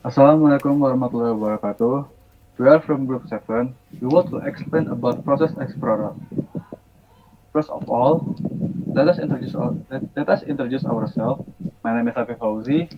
Assalamualaikum warahmatullahi wabarakatuh. We are from Group 7. We want to explain about Process Explorer. First of all, let us introduce ourselves. My name is Hafiz Fauzi.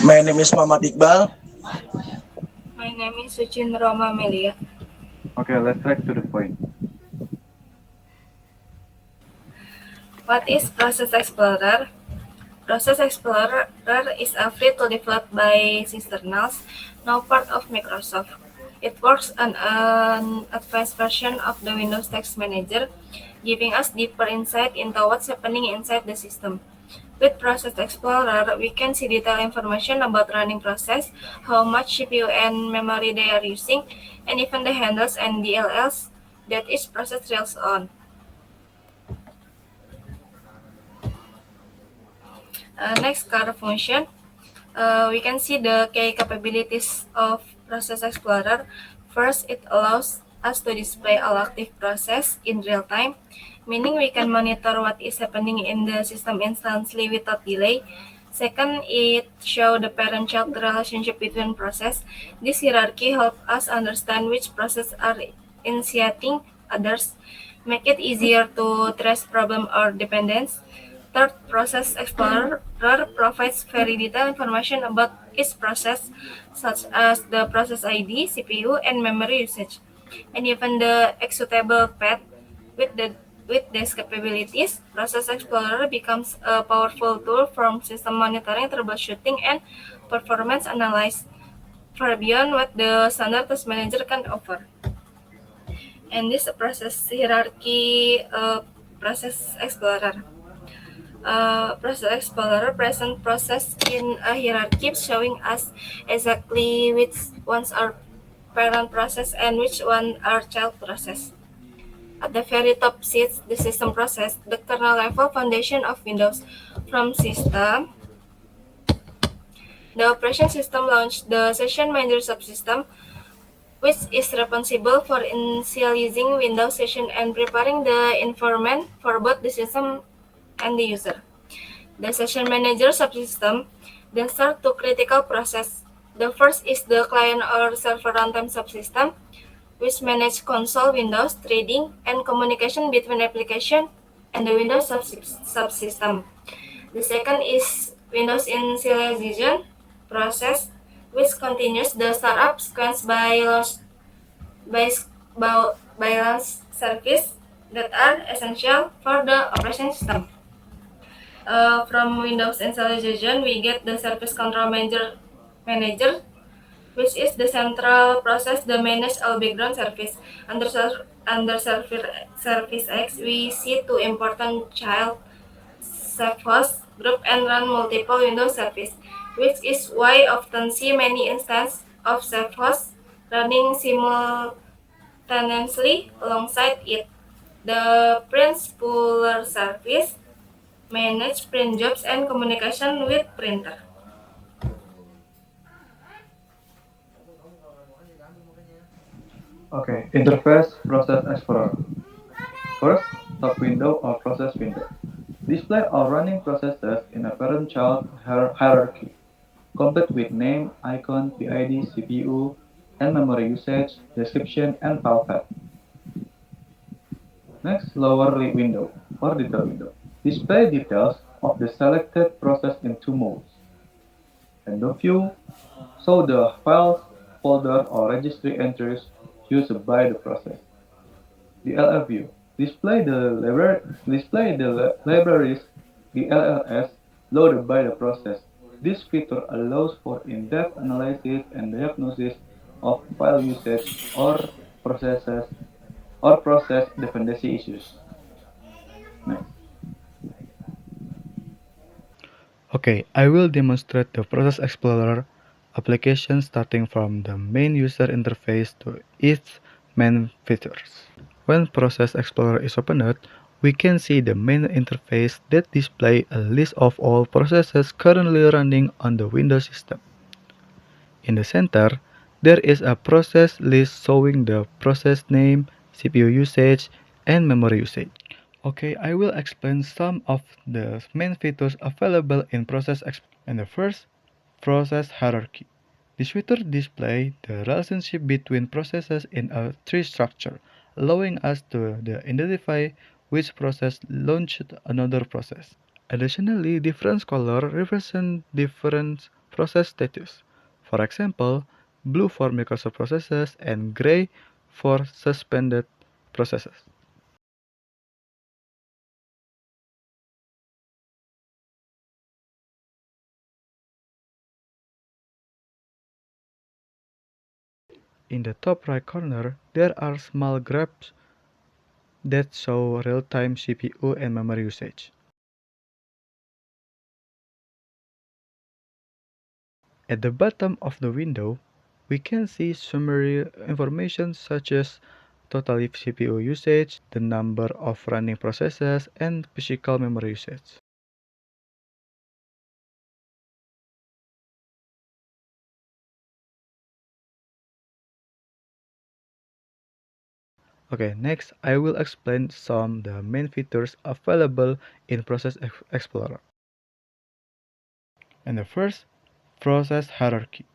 My name is Muhammad Iqbal. My name is Suchin Roma Melia. Okay, let's straight to the point. What is Process Explorer? Process Explorer is a free tool developed by Cisternals, now part of Microsoft. It works on an advanced version of the Windows Text Manager, giving us deeper insight into what's happening inside the system. With Process Explorer, we can see detailed information about running process, how much CPU and memory they are using, and even the handles and DLLs that each process relies on. Next, car function. We can see the key capabilities of Process Explorer. First, it allows us to display all active process in real time, meaning we can monitor what is happening in the system instantly without delay. Second, it shows the parent-child relationship between process. This hierarchy helps us understand which process are initiating others, make it easier to trace problem or dependence. Third, Process Explorer provides very detailed information about each process, such as the process ID, CPU, and memory usage, and even the executable path. With the with these capabilities, Process Explorer becomes a powerful tool from system monitoring, troubleshooting, and performance analysis, far beyond what the standard task manager can offer. And this process hierarchy Process Explorer. Process Explorer present process in a hierarchy showing us exactly which ones are parent process and which one are child process. At the very top sits the system process, the kernel level foundation of Windows. From system, the operation system launched the session manager subsystem, which is responsible for initializing Windows session and preparing the environment for both the system and the user. The session manager subsystem then start two critical process. The first is the client or server runtime subsystem, which manage console Windows, trading, and communication between application and the Windows subsystem. The second is Windows initialization process, which continues the startup sequence by, by launch service that are essential for the operation system. From Windows installation, we get the Service Control Manager, which is the central process that manage all background service. Under Service X, we see two important child safe host group and run multiple Windows service, which is why often see many instances of safe host running simultaneously alongside it. The print spooler service manage print jobs and communication with printer. Okay, interface Process Explorer. First, top window or process window. Display all running processes in a parent-child hierarchy, complete with name, icon, PID, CPU, and memory usage, description, and file path. Next, lower window or detail window. Display details of the selected process in two modes. Window view show the files, folder, or registry entries used by the process. DLL view display the libraries DLLs loaded by the process. This feature allows for in-depth analysis and diagnosis of file usage processes or process dependency issues. Next. Okay, I will demonstrate the Process Explorer application starting from the main user interface to its main features. When Process Explorer is opened, we can see the main interface that displays a list of all processes currently running on the Windows system. In the center, there is a process list showing the process name, CPU usage, and memory usage. Okay, I will explain some of the main features available in and the first, process hierarchy. This feature displays the relationship between processes in a tree structure, allowing us to identify which process launched another process. Additionally, different colors represent different process status. For example, blue for Microsoft processes and gray for suspended processes. In the top right corner, there are small graphs that show real-time CPU and memory usage. At the bottom of the window, we can see summary information such as total CPU usage, the number of running processes, and physical memory usage. Okay, next I will explain some the main features available in Process Explorer. And the first, process hierarchy.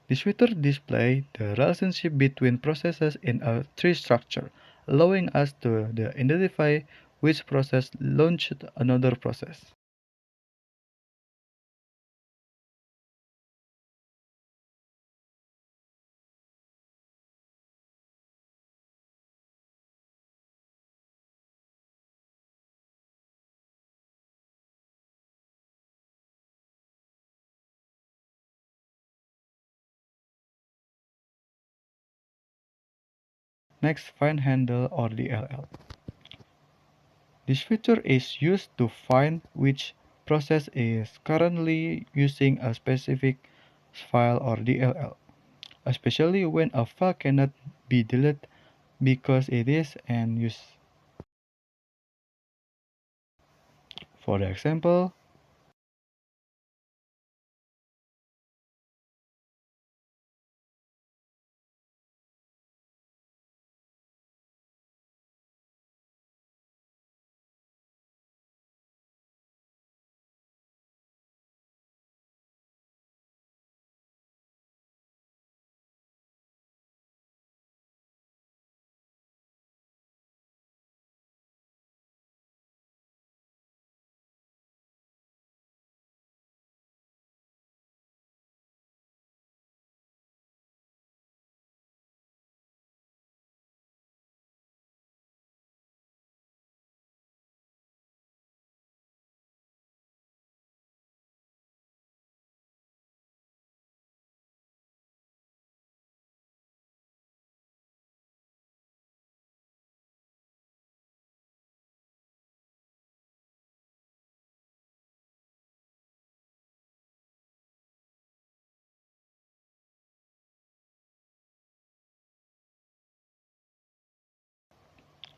This feature displays the relationship between processes in a tree structure, allowing us to identify which process launched another process. Next, find handle or DLL. This feature is used to find which process is currently using a specific file or DLL, especially when a file cannot be deleted because it is in use. For the example,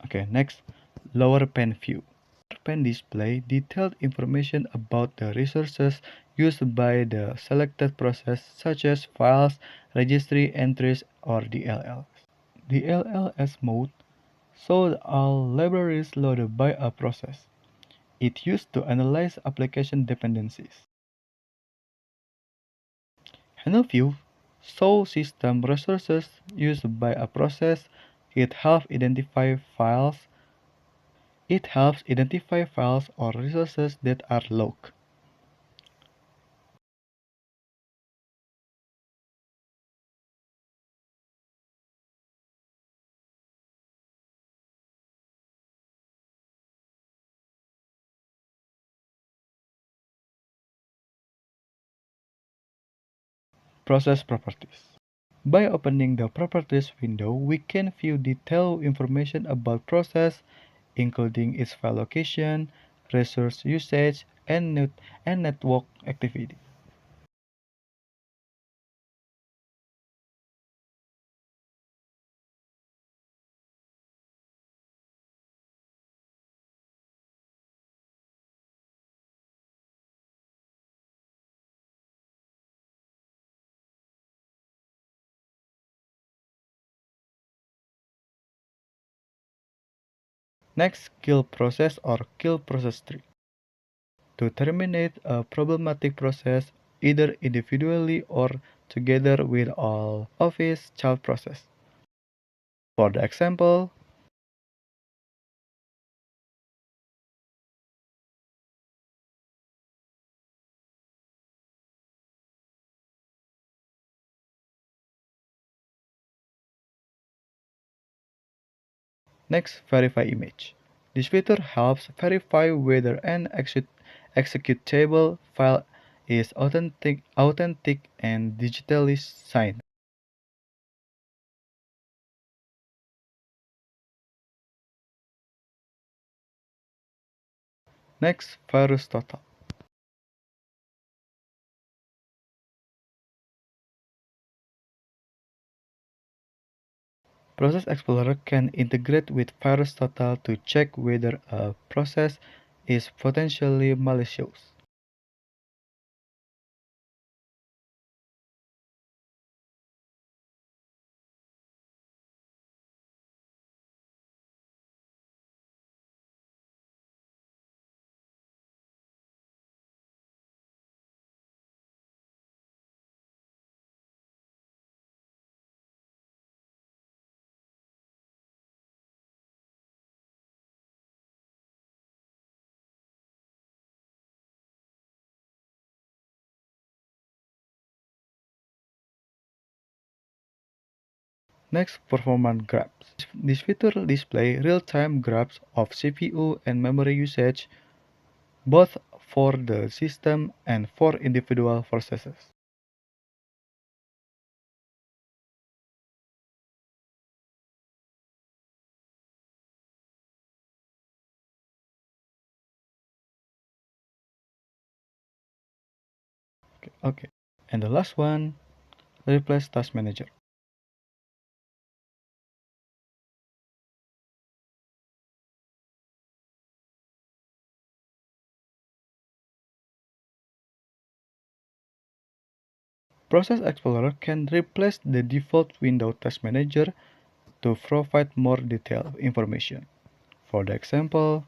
okay, next, lower pane view. Pane display detailed information about the resources used by the selected process such as files, registry entries, or DLLs. DLLs mode shows all libraries loaded by a process. It used to analyze application dependencies. Handle view shows system resources used by a process. It helps identify files or resources that are locked. Process properties. By opening the properties window, we can view detailed information about process, including its file location, resource usage, and network activity. Next, kill process or kill process tree. To terminate a problematic process either individually or together with all of its child process. For the example, next, verify image. This feature helps verify whether an executable file is authentic and digitally signed. Next, virus total. Process Explorer can integrate with VirusTotal to check whether a process is potentially malicious. Next, performance graphs. This feature displays real-time graphs of CPU and memory usage both for the system and for individual processes. Okay. And the last one, replace Task Manager. Process Explorer can replace the default window Task Manager to provide more detailed information. For the example,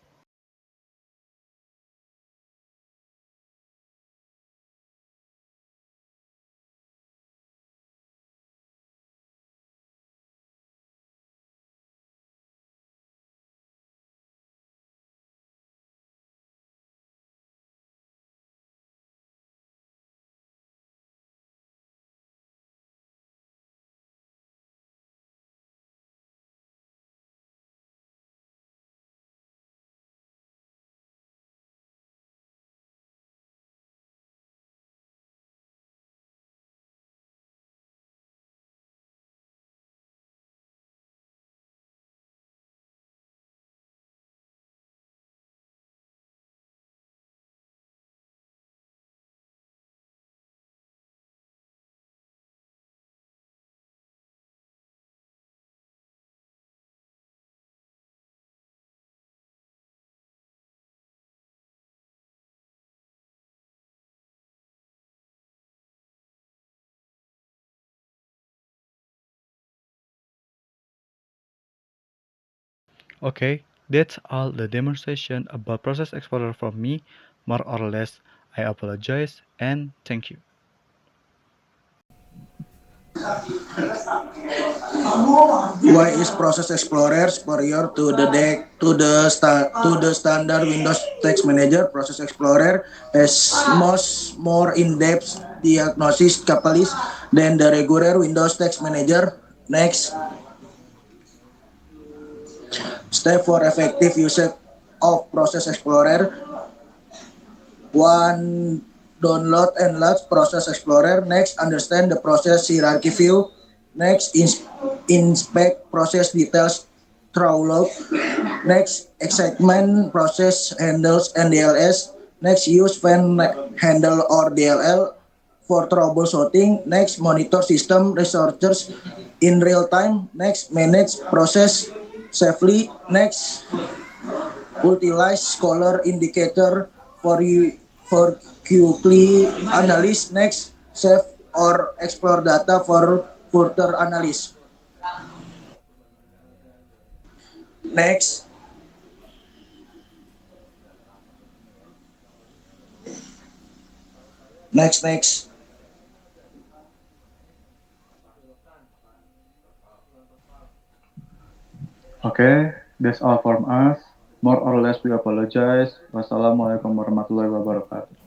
okay, that's all the demonstration about Process Explorer from me, more or less. I apologize and thank you. Why is Process Explorer superior to the standard Windows Text Manager? Process Explorer has much more in-depth diagnosis capabilities than the regular Windows Text Manager. Next, step for effective usage of Process Explorer. 1. Download and launch Process Explorer. Next, understand the process hierarchy view. Next, inspect process details through log. Next, excitement process handles and DLS. Next, use fan handle or DLL for troubleshooting. Next, monitor system resources in real time. Next, manage process safely. Next, utilize Scholar indicator for quickly analysis. Next, save or explore data for further analysis. Next, Next. Okay, that's all from us. More or less we apologize. Wassalamualaikum warahmatullahi wabarakatuh.